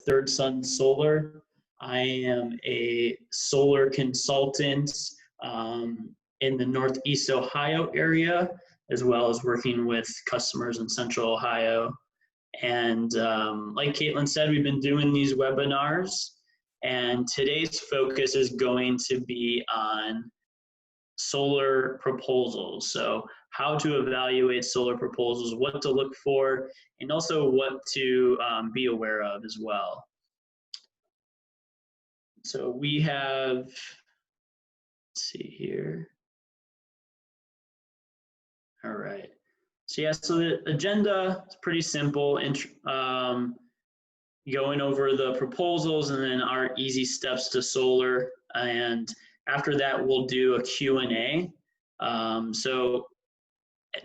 Third Sun Solar. I am a solar consultant in the Northeast Ohio area, as well as working with customers in Central Ohio. And like Caitlin said, we've been doing these webinars, and today's focus is going to be on solar proposals. So how to evaluate solar proposals, what to look for, and also what to be aware of as well. So we have, let's see here. All right. So yeah, so the agenda is pretty simple. Going over the proposals and then our easy steps to solar. And after that, we'll do a Q&A. So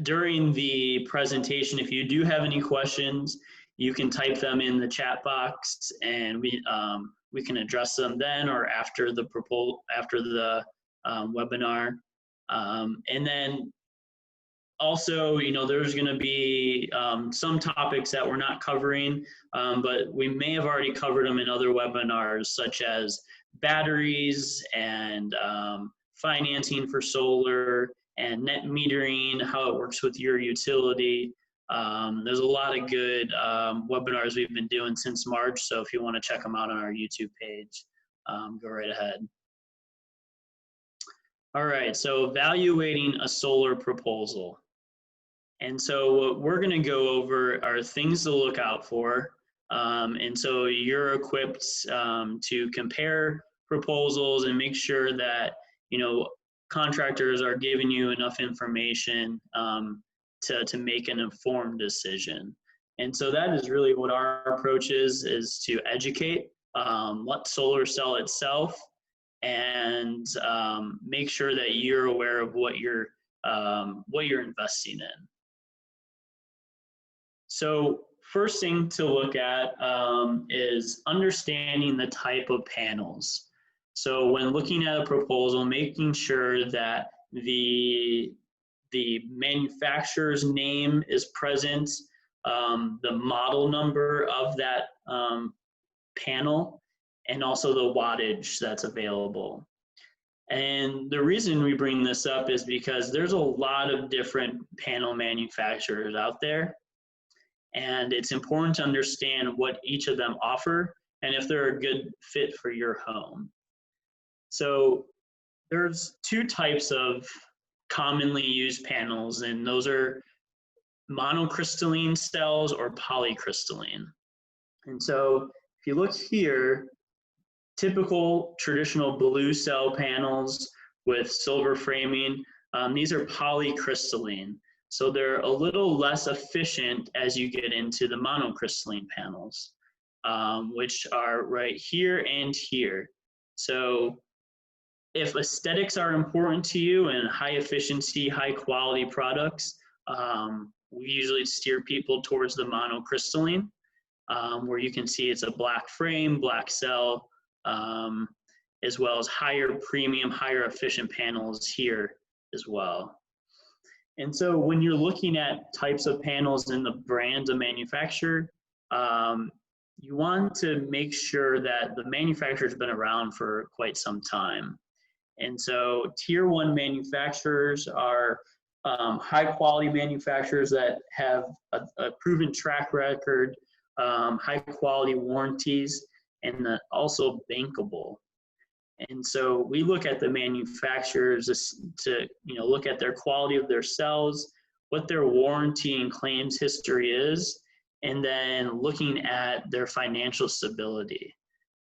during the presentation, if you do have any questions, you can type them in the chat box, and we can address them then or after the webinar. And then also, you know, there's going to be some topics that we're not covering, but we may have already covered them in other webinars, such as batteries and financing for solar and net metering, how it works with your utility. There's a lot of good webinars we've been doing since March, so if you want to check them out on our YouTube page, go right ahead. All right, so evaluating a solar proposal. And so what we're going to go over are things to look out for. And so you're equipped to compare proposals and make sure that, you know, contractors are giving you enough information to make an informed decision. And so that is really what our approach is to educate, let solar sell itself, and make sure that you're aware of what you're investing in. So first thing to look at is understanding the type of panels. So when looking at a proposal, making sure that the manufacturer's name is present, the model number of that panel, and also the wattage that's available. And the reason we bring this up is because there's a lot of different panel manufacturers out there. And it's important to understand what each of them offer and if they're a good fit for your home. So there's two types of commonly used panels, and those are monocrystalline cells or polycrystalline. And so if you look here, typical traditional blue cell panels with silver framing, these are polycrystalline. So they're a little less efficient as you get into the monocrystalline panels, which are right here and here. So if aesthetics are important to you and high efficiency, high quality products, we usually steer people towards the monocrystalline, where you can see it's a black frame, black cell, as well as higher premium, higher efficient panels here as well. And so when you're looking at types of panels in the brand of manufacturer, you want to make sure that the manufacturer's been around for quite some time. And so tier 1 manufacturers are high quality manufacturers that have a proven track record, high quality warranties, and also bankable. And so we look at the manufacturers to look at their quality of their cells, what their warranty and claims history is, and then looking at their financial stability.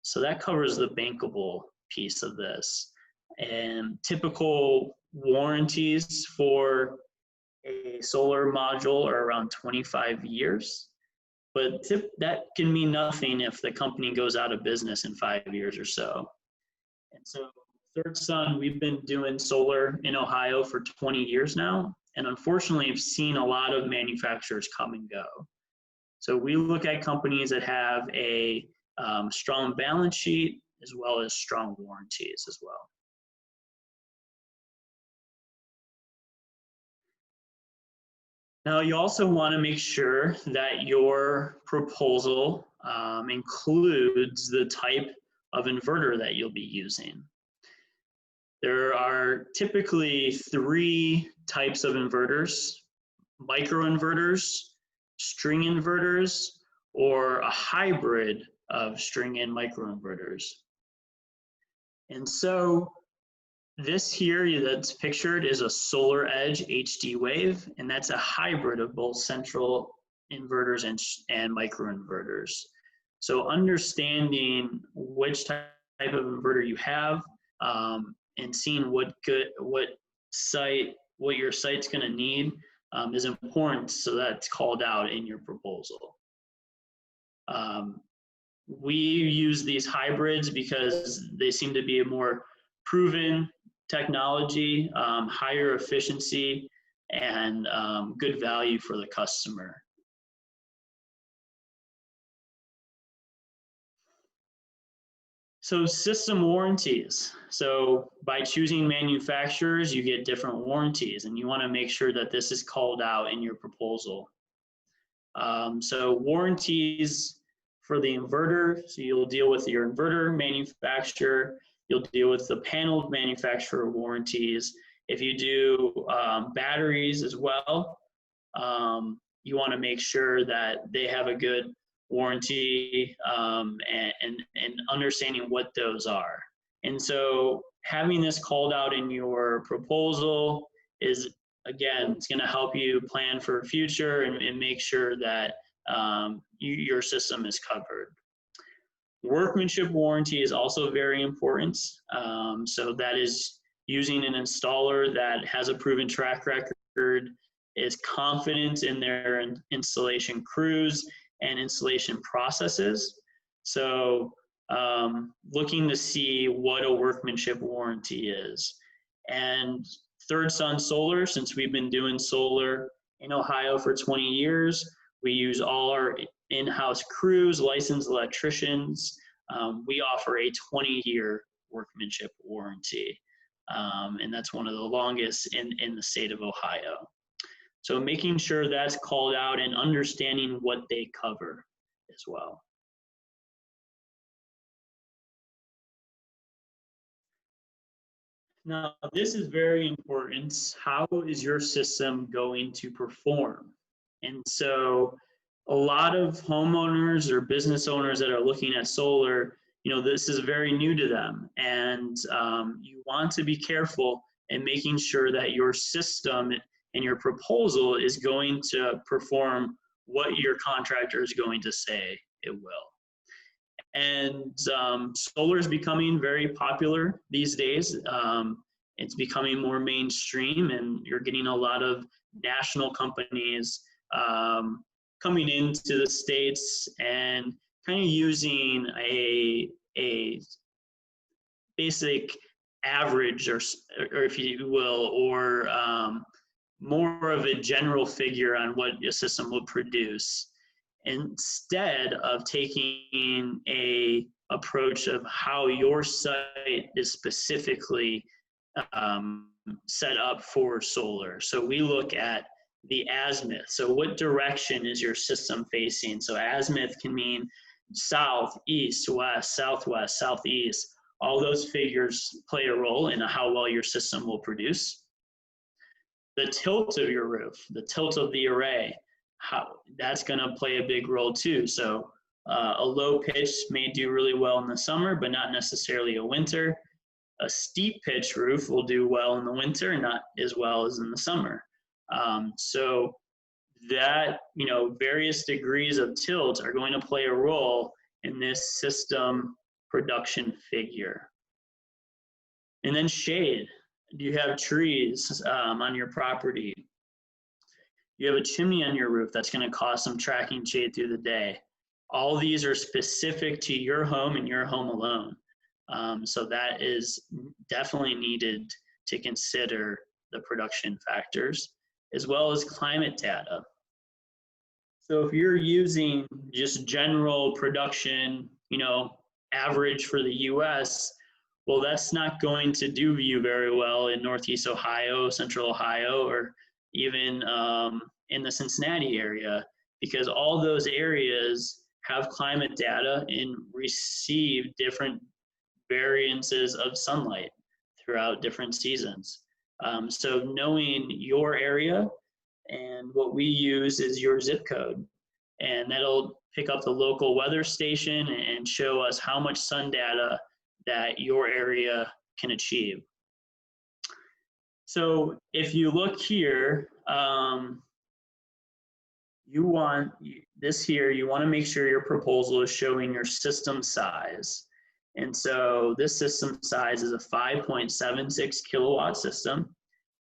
So that covers the bankable piece of this. And typical warranties for a solar module are around 25 years. But that can mean nothing if the company goes out of business in 5 years or so. And so Third Sun, we've been doing solar in Ohio for 20 years now. And unfortunately, I've seen a lot of manufacturers come and go. So we look at companies that have a strong balance sheet as well as strong warranties as well. Now, you also want to make sure that your proposal includes the type of inverter that you'll be using. There are typically 3 types of inverters: microinverters, string inverters, or a hybrid of string and microinverters. And so this here that's pictured is a Solar Edge HD Wave, and that's a hybrid of both central inverters and microinverters. So understanding which type of inverter you have, and seeing what your site's going to need is important, so that's called out in your proposal. We use these hybrids because they seem to be a more proven technology, higher efficiency, and good value for the customer. So system warranties. So by choosing manufacturers, you get different warranties, and you want to make sure that this is called out in your proposal. So warranties for the inverter, so you'll deal with your inverter manufacturer, you'll deal with the panel manufacturer warranties. If you do batteries as well, you want to make sure that they have a good warranty, and understanding what those are. And so having this called out in your proposal is, again, it's going to help you plan for the future and make sure that your system is covered. Workmanship warranty is also very important. So that is using an installer that has a proven track record, is confident in their installation crews and installation processes. So looking to see what a workmanship warranty is. And Third Sun Solar, since we've been doing solar in Ohio for 20 years, we use all our in-house crews, licensed electricians. We offer a 20-year workmanship warranty, and that's one of the longest in the state of Ohio. So making sure that's called out and understanding what they cover as well. Now, this is very important. How is your system going to perform? And so a lot of homeowners or business owners that are looking at solar, this is very new to them. And you want to be careful in making sure that your system and your proposal is going to perform what your contractor is going to say it will. And solar is becoming very popular these days. It's becoming more mainstream, and you're getting a lot of national companies coming into the States and kind of using a basic average, or if you will, or more of a general figure on what a system will produce, instead of taking a approach of how your site is specifically set up for solar. So we look at the azimuth. So what direction is your system facing? So azimuth can mean south, east, west, southwest, southeast. All those figures play a role in how well your system will produce. The tilt of your roof, the tilt of the array, that's going to play a big role too. So a low pitch may do really well in the summer, but not necessarily a winter. A steep pitch roof will do well in the winter and not as well as in the summer. So that, various degrees of tilt are going to play a role in this system production figure. And then shade. Do you have trees on your property? You have a chimney on your roof that's going to cause some tracking shade through the day. All these are specific to your home and your home alone. So that is definitely needed to consider the production factors, as well as climate data. So if you're using just general production, average for the US, well, that's not going to do you very well in Northeast Ohio, Central Ohio, or even in the Cincinnati area, because all those areas have climate data and receive different variances of sunlight throughout different seasons. So knowing your area, and what we use is your zip code, and that'll pick up the local weather station and show us how much sun data that your area can achieve. So if you look here, you want to make sure your proposal is showing your system size. And so this system size is a 5.76 kilowatt system.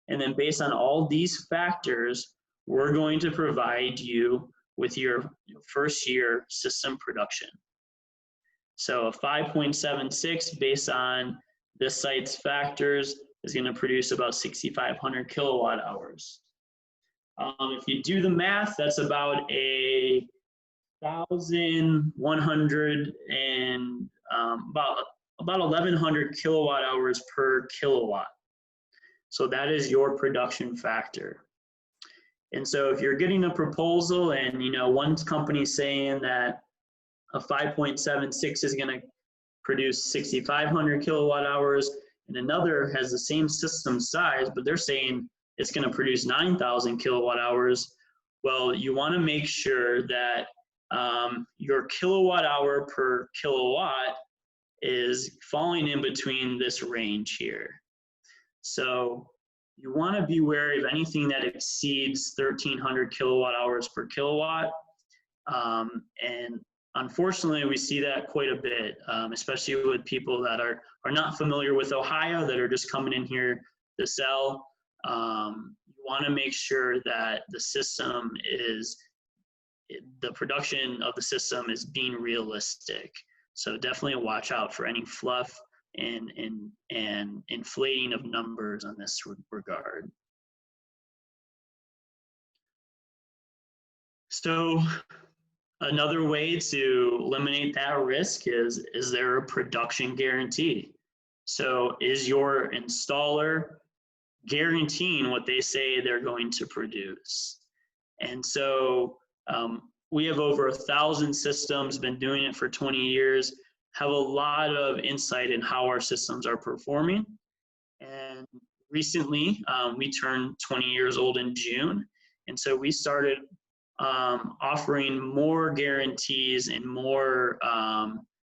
And then based on all these factors, we're going to provide you with your first year system production. So a 5.76 based on this site's factors is going to produce about 6,500 kilowatt hours. If you do the math, that's about 1,100 and about 1,100 kilowatt hours per kilowatt. So that is your production factor. And so if you're getting a proposal and one company saying that a 5.76 is going to produce 6,500 kilowatt hours, and another has the same system size, but they're saying it's going to produce 9,000 kilowatt hours, well, you want to make sure that your kilowatt hour per kilowatt is falling in between this range here. So you want to be wary of anything that exceeds 1,300 kilowatt hours per kilowatt. And unfortunately, we see that quite a bit, especially with people that are not familiar with Ohio, that are just coming in here to sell. You want to make sure that the production of the system is being realistic. So definitely watch out for any fluff and inflating of numbers on this regard. So another way to eliminate that risk is there a production guarantee? So is your installer guaranteeing what they say they're going to produce? And so we have over 1,000 systems, been doing it for 20 years, have a lot of insight in how our systems are performing. And recently, we turned 20 years old in June. And so we started offering more guarantees and more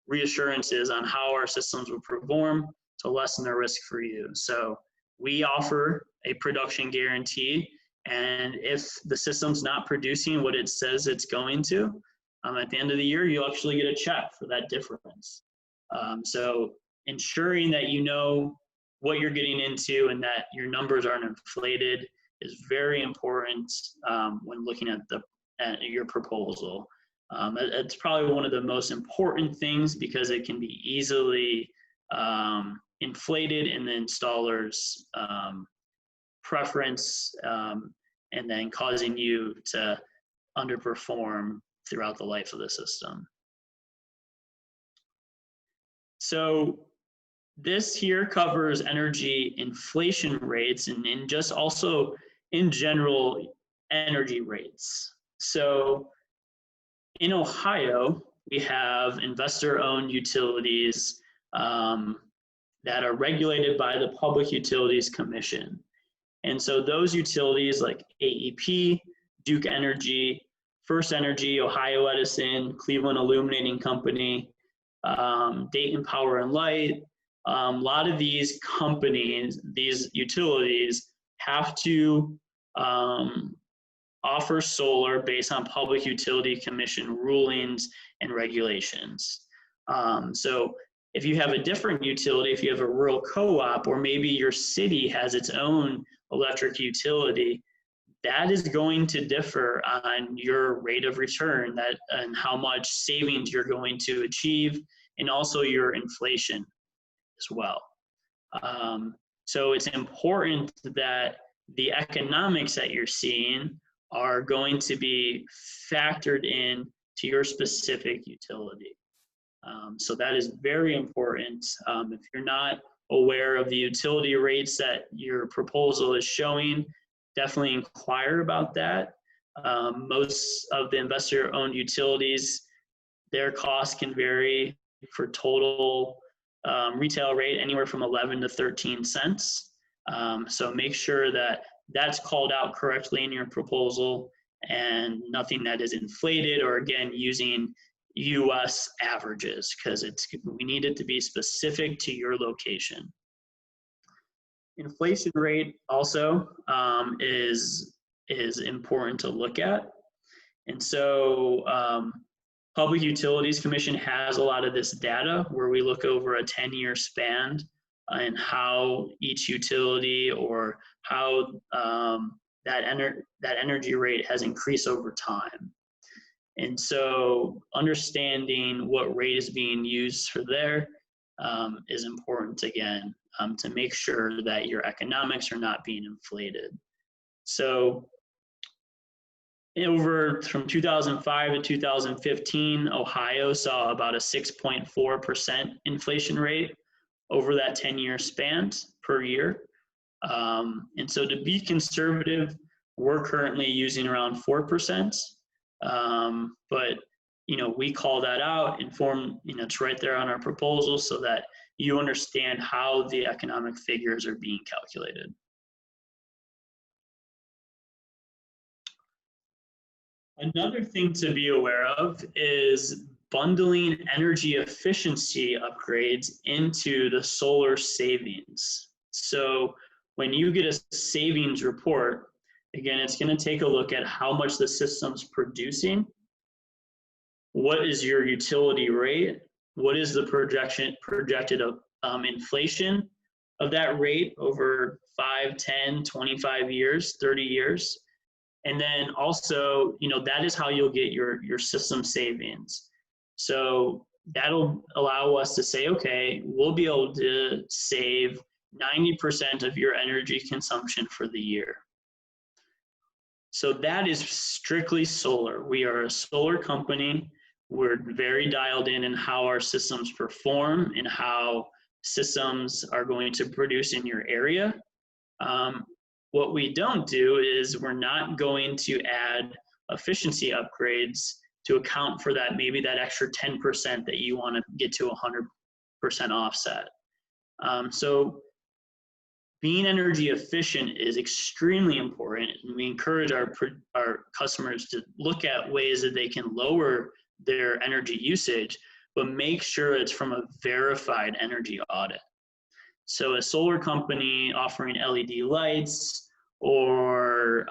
reassurances on how our systems will perform to lessen the risk for you. So we offer a production guarantee, and if the system's not producing what it says it's going to, at the end of the year, you'll actually get a check for that difference. So ensuring that you know what you're getting into and that your numbers aren't inflated is very important when looking at your proposal. It's probably one of the most important things because it can be easily inflated in the installer's preference and then causing you to underperform throughout the life of the system. So this here covers energy inflation rates and just also in general energy rates. So in Ohio, we have investor-owned utilities that are regulated by the Public Utilities Commission. And so those utilities like AEP, Duke Energy, First Energy, Ohio Edison, Cleveland Illuminating Company, Dayton Power and Light, a lot of these companies, these utilities have to offer solar based on Public Utility Commission rulings and regulations. So if you have a different utility, if you have a rural co-op, or maybe your city has its own electric utility, that is going to differ on your rate of return and how much savings you're going to achieve, and also your inflation as well. So it's important that the economics that you're seeing are going to be factored in to your specific utility. So that is very important. If you're not aware of the utility rates that your proposal is showing, definitely inquire about that. Most of the investor-owned utilities their cost can vary for total retail rate anywhere from 11 to 13 cents. So make sure that that's called out correctly in your proposal and nothing that is inflated or again using US averages, because we need it to be specific to your location. Inflation rate also is important to look at. And so Public Utilities Commission has a lot of this data where we look over a 10-year span and how each utility or how that energy rate has increased over time. And so understanding what rate is being used for there is important again to make sure that your economics are not being inflated. So over from 2005 to 2015, Ohio saw about a 6.4% inflation rate over that 10-year span per year. And so to be conservative, we're currently using around 4%. But we call that out, inform, it's right there on our proposal so that you understand how the economic figures are being calculated. Another thing to be aware of is bundling energy efficiency upgrades into the solar savings. So when you get a savings report, again, it's going to take a look at how much the system's producing, what is your utility rate, what is the projected inflation of that rate over 5, 10, 25 years, 30 years. And then also, that is how you'll get your system savings. So that'll allow us to say, okay, we'll be able to save 90% of your energy consumption for the year. So that is strictly solar. We are a solar company. We're very dialed in how our systems perform and how systems are going to produce in your area. What we don't do is we're not going to add efficiency upgrades to account for that, maybe that extra 10% that you want to get to 100% offset. So being energy efficient is extremely important, and we encourage our customers to look at ways that they can lower their energy usage, but make sure it's from a verified energy audit. So a solar company offering LED lights or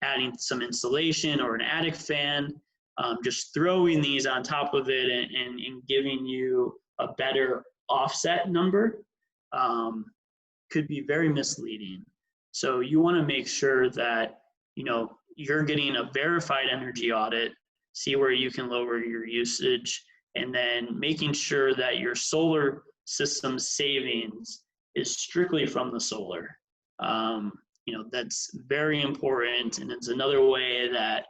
adding some insulation or an attic fan, just throwing these on top of it and giving you a better offset number could be very misleading. So you want to make sure that you're getting a verified energy audit, see where you can lower your usage, and then making sure that your solar system savings is strictly from the solar. That's very important, and it's another way that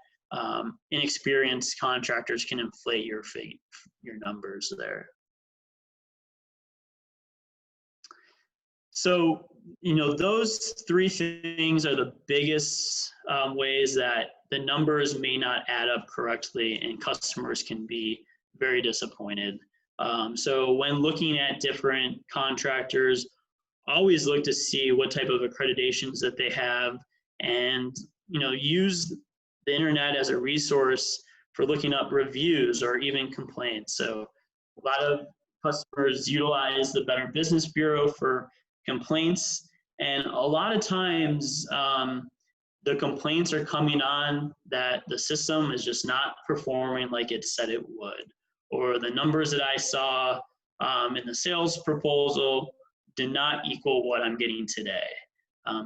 inexperienced contractors can inflate your numbers there. So, those three things are the biggest ways that the numbers may not add up correctly and customers can be very disappointed. So when looking at different contractors, always look to see what type of accreditations that they have and, use the internet as a resource for looking up reviews or even complaints. So a lot of customers utilize the Better Business Bureau for complaints, and a lot of times the complaints are coming on that the system is just not performing like it said it would, or the numbers that I saw in the sales proposal did not equal what I'm getting today.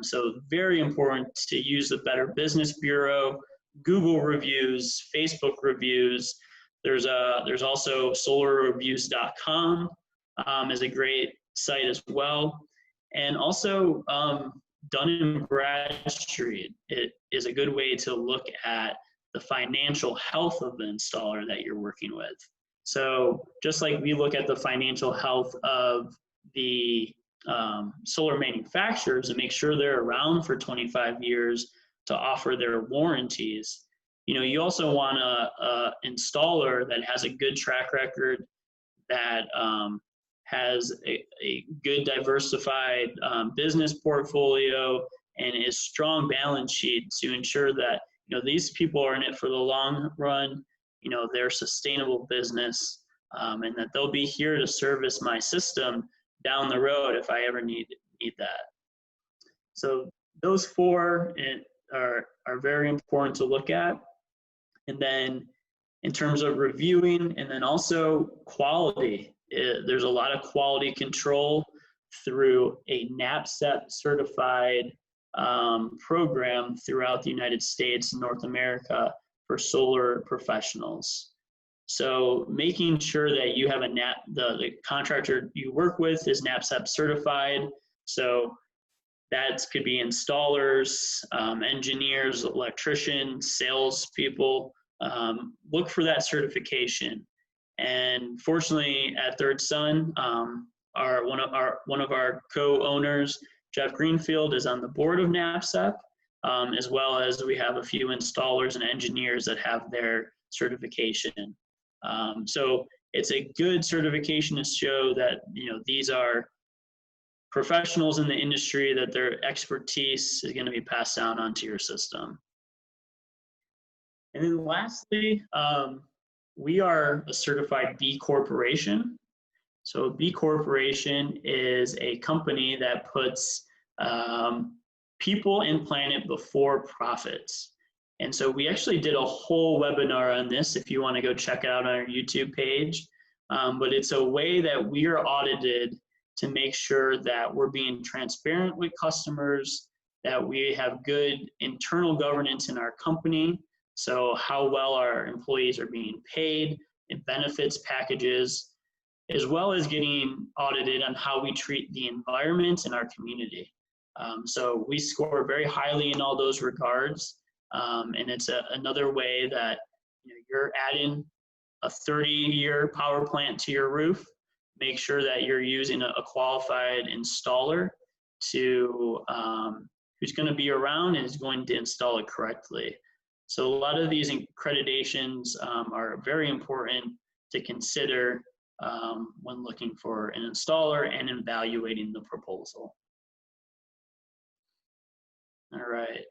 So very important to use the Better Business Bureau, Google reviews, Facebook reviews. There's also solarreviews.com is a great site as well. And also Dun & Bradstreet, it is a good way to look at the financial health of the installer that you're working with. So just like we look at the financial health of the solar manufacturers and make sure they're around for 25 years to offer their warranties, you also want a installer that has a good track record, that has a good diversified business portfolio and a strong balance sheet to ensure that these people are in it for the long run. They're sustainable business, and that they'll be here to service my system down the road if I ever need that. So those four are very important to look at. And then in terms of reviewing, and then also quality, there's a lot of quality control through a NABCEP certified program throughout the United States and North America for solar professionals. So making sure that you have the contractor you work with is NABCEP certified. So that could be installers, engineers, electricians, salespeople. Look for that certification. And fortunately, at Third Sun, one of our co-owners, Jeff Greenfield, is on the board of NABCEP, as well as we have a few installers and engineers that have their certification. So it's a good certification to show that these are professionals in the industry, that their expertise is going to be passed down onto your system. And then lastly, we are a certified B Corporation. So B Corporation is a company that puts people and planet before profits. And so we actually did a whole webinar on this if you want to go check it out on our YouTube page. But it's a way that we are audited to make sure that we're being transparent with customers, that we have good internal governance in our company. So how well our employees are being paid, and benefits packages, as well as getting audited on how we treat the environment and our community. So we score very highly in all those regards. And it's another way that you're adding a 30-year power plant to your roof. Make sure that you're using a qualified installer who's going to be around and is going to install it correctly. So a lot of these accreditations are very important to consider when looking for an installer and evaluating the proposal. All right.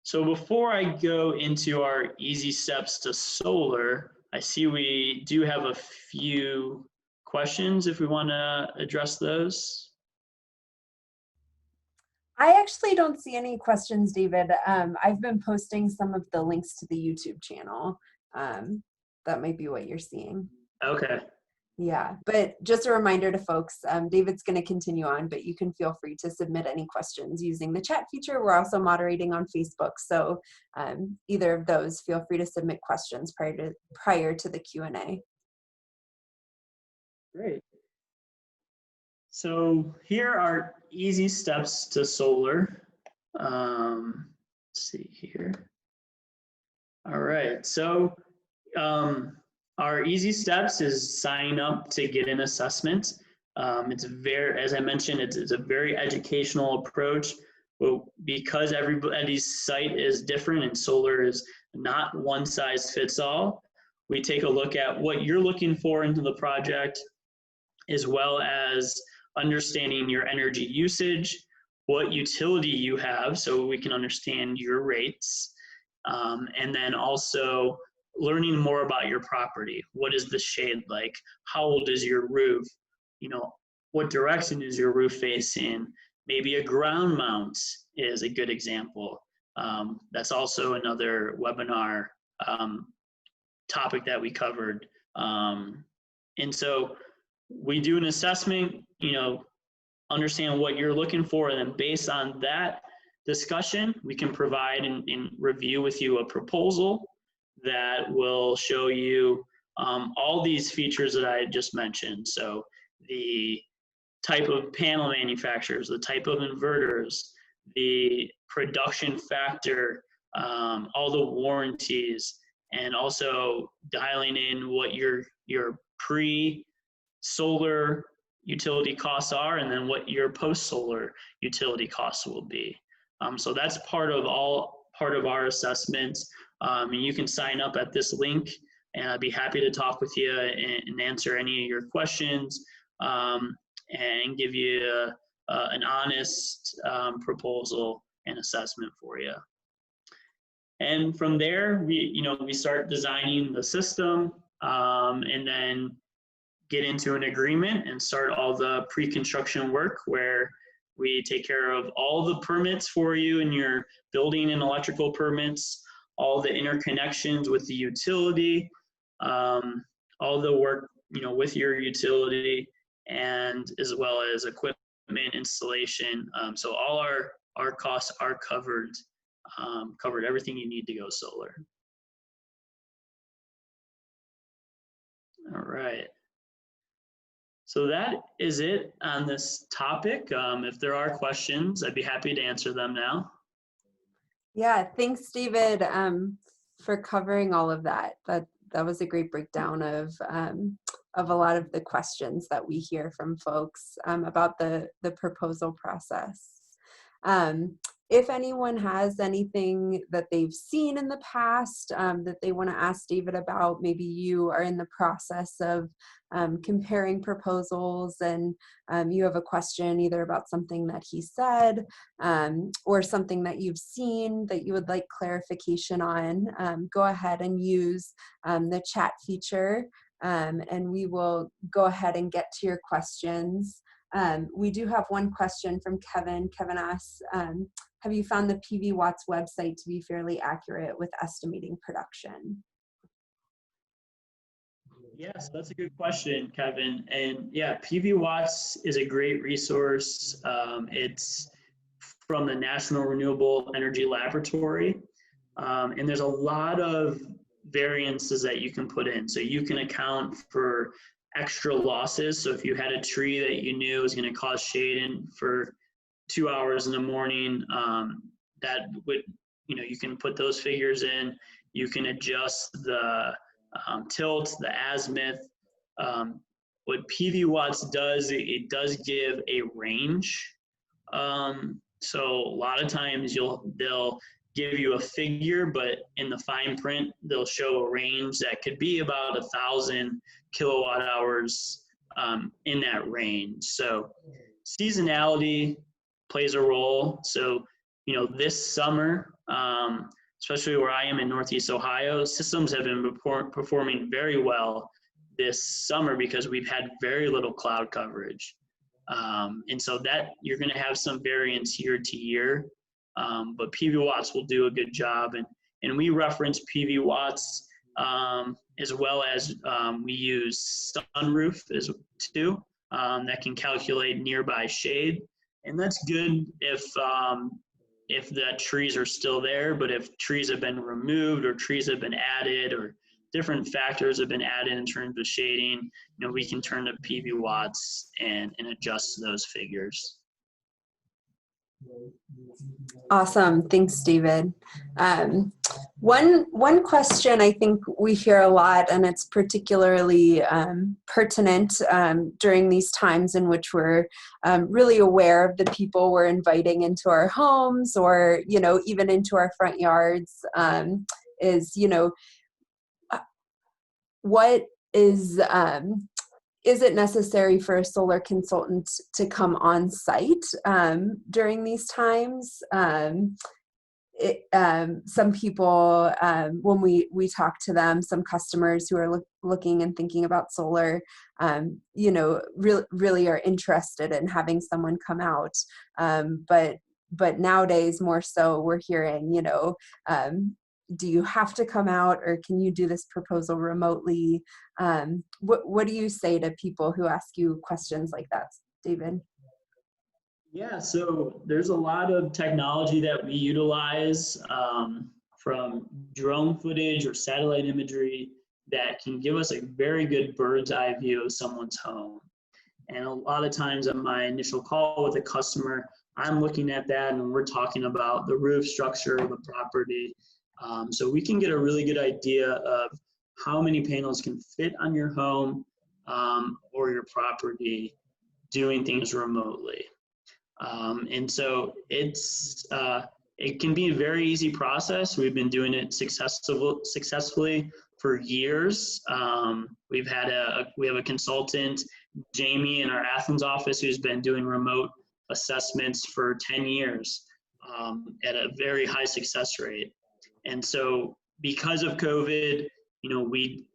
So before I go into our easy steps to solar, I see we do have a few questions if we want to address those. I actually don't see any questions, David. I've been posting some of the links to the YouTube channel. That might be what you're seeing. Okay. Yeah, but just a reminder to folks, David's going to continue on, but you can feel free to submit any questions using the chat feature. We're also moderating on Facebook, so either of those, feel free to submit questions prior to the Q&A. Great. So here are easy steps to solar. Let's see here. All right, so our easy steps is signing up to get an assessment. It's as I mentioned, it's a very educational approach. But because everybody's site is different and solar is not one size fits all, we take a look at what you're looking for into the project, as well as understanding your energy usage, what utility you have, so we can understand your rates, and then also learning more about your property. What is the shade like? How old is your roof? What direction is your roof facing? Maybe a ground mount is a good example. That's also another webinar topic that we covered. And so we do an assessment, understand what you're looking for, and then based on that discussion, we can provide and review with you a proposal that will show you all these features that I just mentioned. So the type of panel manufacturers, the type of inverters, the production factor, all the warranties, and also dialing in what your pre-solar utility costs are, and then what your post-solar utility costs will be. So that's part of all part of our assessments. And you can sign up at this link, and I'd be happy to talk with you and answer any of your questions, and give you an honest proposal and assessment for you. And from there, we start designing the system, and then get into an agreement and start all the pre-construction work, where we take care of all the permits for you and your building and electrical permits, all the interconnections with the utility, all the work with your utility, and as well as equipment installation. So all our costs are covered everything you need to go solar. All right. So that is it on this topic. If there are questions, I'd be happy to answer them now. Yeah, thanks, David, for covering all of that. That was a great breakdown of a lot of the questions that we hear from folks about the proposal process. If anyone has anything that they've seen in the past that they want to ask David about, maybe you are in the process of comparing proposals and you have a question either about something that he said or something that you've seen that you would like clarification on, go ahead and use the chat feature, and we will go ahead and get to your questions. We do have one question from Kevin. Kevin asks, have you found the PV Watts website to be fairly accurate with estimating production? Yes, that's a good question, Kevin. And yeah, PV Watts is a great resource. It's from the National Renewable Energy Laboratory. And there's a lot of variances that you can put in. So you can account for extra losses. So if you had a tree that you knew was going to cause shade for 2 hours in the morning, that would, you can put those figures in. You can adjust the tilt, the azimuth. What PV Watts does, it does give a range. So a lot of times they'll give you a figure, but in the fine print, they'll show a range that could be about 1,000 kilowatt hours in that range. So seasonality plays a role. So, this summer, especially where I am in Northeast Ohio, systems have been performing very well this summer because we've had very little cloud coverage. And so that you're going to have some variance year to year, but PV Watts will do a good job. And we reference PV Watts as well as we use Sunroof too, that can calculate nearby shade. And that's good if the trees are still there, but if trees have been removed or trees have been added or different factors have been added in terms of shading, we can turn to PV Watts and adjust those figures. Awesome. Thanks, David. One question I think we hear a lot, and it's particularly pertinent during these times in which we're really aware of the people we're inviting into our homes or, even into our front yards, is, what is it necessary for a solar consultant to come on site during these times? Some people, when we talk to them, some customers who are looking and thinking about solar, really are interested in having someone come out. But nowadays, more so, we're hearing, do you have to come out or can you do this proposal remotely? What do you say to people who ask you questions like that, David? Yeah, so there's a lot of technology that we utilize from drone footage or satellite imagery that can give us a very good bird's eye view of someone's home. And a lot of times on my initial call with a customer, I'm looking at that and we're talking about the roof structure of the property. So we can get a really good idea of how many panels can fit on your home or your property doing things remotely. And so it's it can be a very easy process. We've been doing it successfully for years. We have a consultant, Jamie, in our Athens office, who's been doing remote assessments for 10 years at a very high success rate. And so because of COVID, we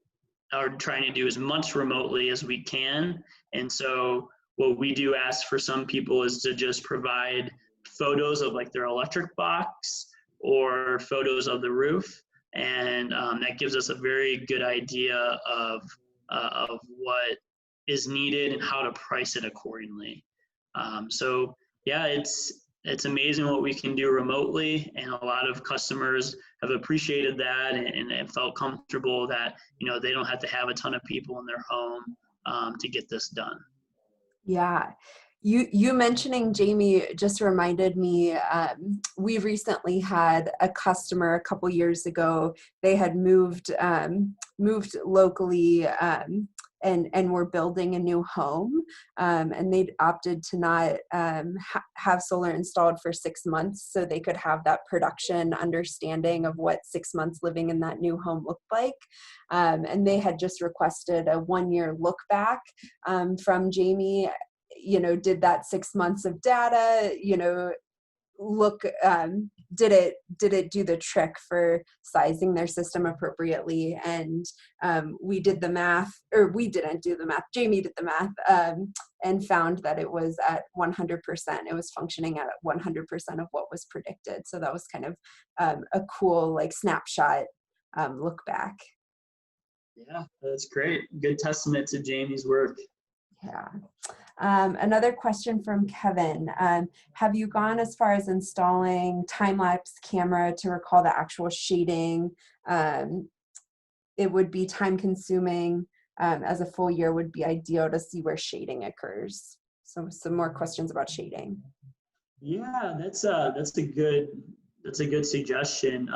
are trying to do as much remotely as we can. And so what we do ask for some people is to just provide photos of like their electric box or photos of the roof. And that gives us a very good idea of what is needed and how to price it accordingly. So yeah, it's amazing what we can do remotely, and a lot of customers have appreciated that and felt comfortable that they don't have to have a ton of people in their home to get this done. Yeah. You mentioning Jamie just reminded me, we recently had a customer a couple years ago. They had moved locally and were building a new home, and they'd opted to not have solar installed for 6 months so they could have that production understanding of what 6 months living in that new home looked like. And they had just requested a 1-year look back from Jamie. Did that 6 months of data, look, did it do the trick for sizing their system appropriately? And we did the math, or we didn't do the math, Jamie did the math, and found that it was at 100%. It was functioning at 100% of what was predicted. So that was kind of a cool like snapshot look back. Yeah, that's great. Good testament to Jamie's work. Yeah. Another question from Kevin. Have you gone as far as installing time-lapse camera to recall the actual shading? It would be time-consuming, as a full year would be ideal to see where shading occurs. So some more questions about shading. Yeah, that's a good suggestion.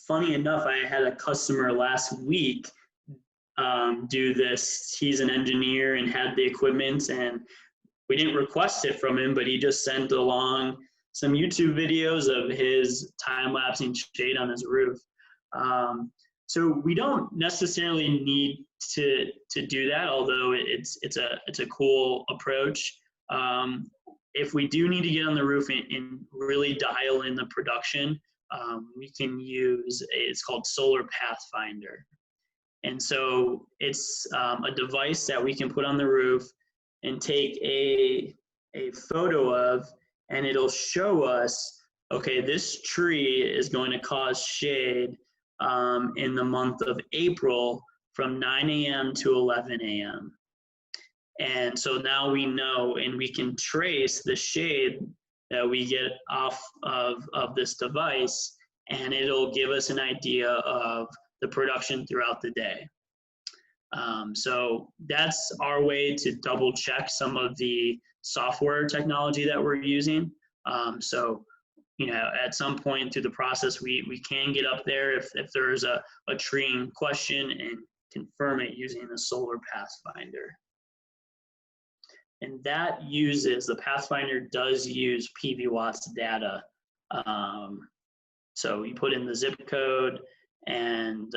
Funny enough, I had a customer last week do this. He's an engineer and had the equipment, and we didn't request it from him, but he just sent along some YouTube videos of his time-lapsing shade on his roof. So we don't necessarily need to do that, although it's a cool approach. If we do need to get on the roof and really dial in the production, we can use it's called Solar Pathfinder. And so it's a device that we can put on the roof and take a photo of, and it'll show us, okay, this tree is going to cause shade in the month of April from 9 a.m. to 11 a.m. And so now we know, and we can trace the shade that we get off of this device, and it'll give us an idea of the production throughout the day. So that's our way to double check some of the software technology that we're using. So, at some point through the process, we can get up there if there is a tree in question and confirm it using the Solar Pathfinder. And the Pathfinder does use PV watts data. So you put in the zip code, and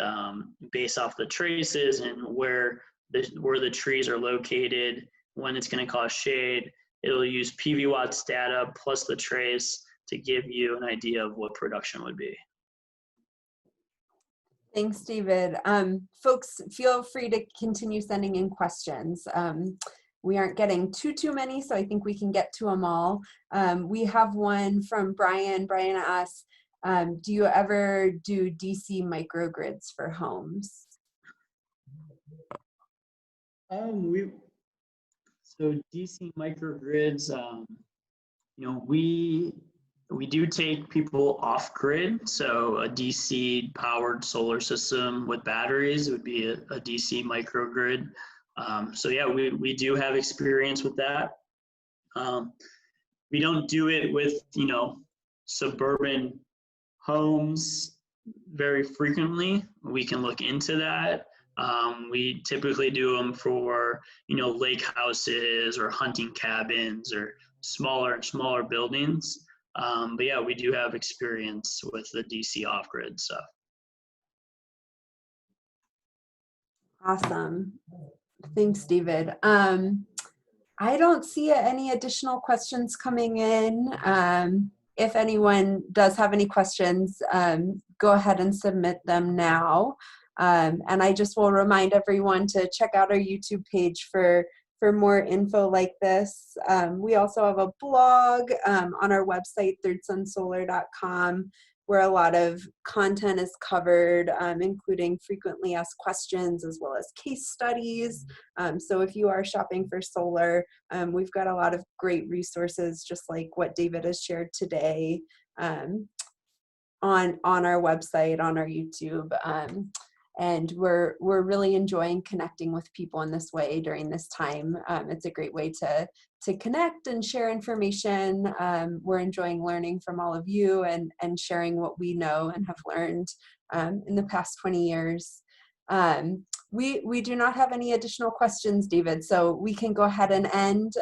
based off the traces and where the trees are located, when it's going to cause shade, it'll use PV watts data plus the trace to give you an idea of what production would be. Thanks, David. Folks, feel free to continue sending in questions. We aren't getting too many, so I think we can get to them all. We have one from Brian. Brian asks, do you ever do DC microgrids for homes? So DC microgrids, we do take people off grid. So a DC powered solar system with batteries would be a DC microgrid. So yeah, we do have experience with that. We don't do it with, suburban homes very frequently. We can look into that. We typically do them for, lake houses or hunting cabins or smaller and smaller buildings. But yeah, we do have experience with the DC off-grid stuff. Awesome. Thanks, David. I don't see any additional questions coming in. If anyone does have any questions, go ahead and submit them now. And I just will remind everyone to check out our YouTube page for more info like this. We also have a blog on our website, thirdsunsolar.com, where a lot of content is covered, including frequently asked questions as well as case studies. So if you are shopping for solar, we've got a lot of great resources, just like what David has shared today, on our website, on our YouTube. And we're really enjoying connecting with people in this way during this time. It's a great way to connect and share information. We're enjoying learning from all of you and sharing what we know and have learned in the past 20 years. We do not have any additional questions, David, so we can go ahead and end.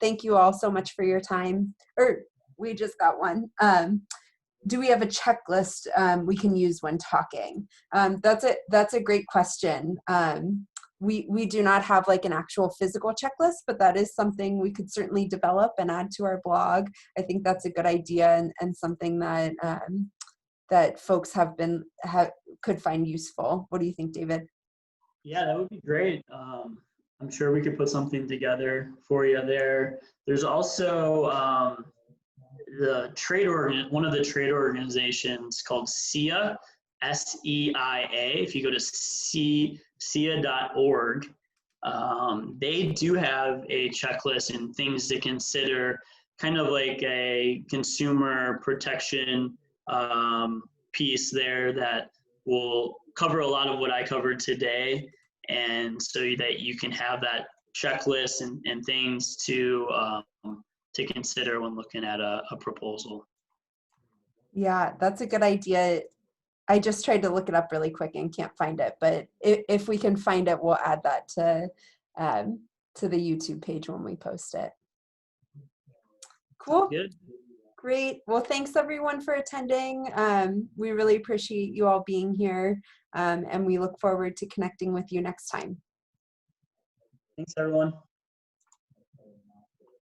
Thank you all so much for your time. Or we just got one. Do we have a checklist we can use when talking? That's a great question. We do not have like an actual physical checklist, but that is something we could certainly develop and add to our blog. I think that's a good idea and something that that folks could find useful. What do you think, David? Yeah, that would be great. I'm sure we could put something together for you there. There's also one of the trade organizations called SEIA, SEIA. If you go to SEIA.org, they do have a checklist and things to consider, kind of like a consumer protection piece there that will cover a lot of what I covered today, and so that you can have that checklist and things to consider when looking at a proposal. Yeah, that's a good idea. I just tried to look it up really quick and can't find it, but if we can find it, we'll add that to the YouTube page when we post it. Cool. Good. Great. Well, thanks everyone for attending. We really appreciate you all being here, and we look forward to connecting with you next time. Thanks, everyone.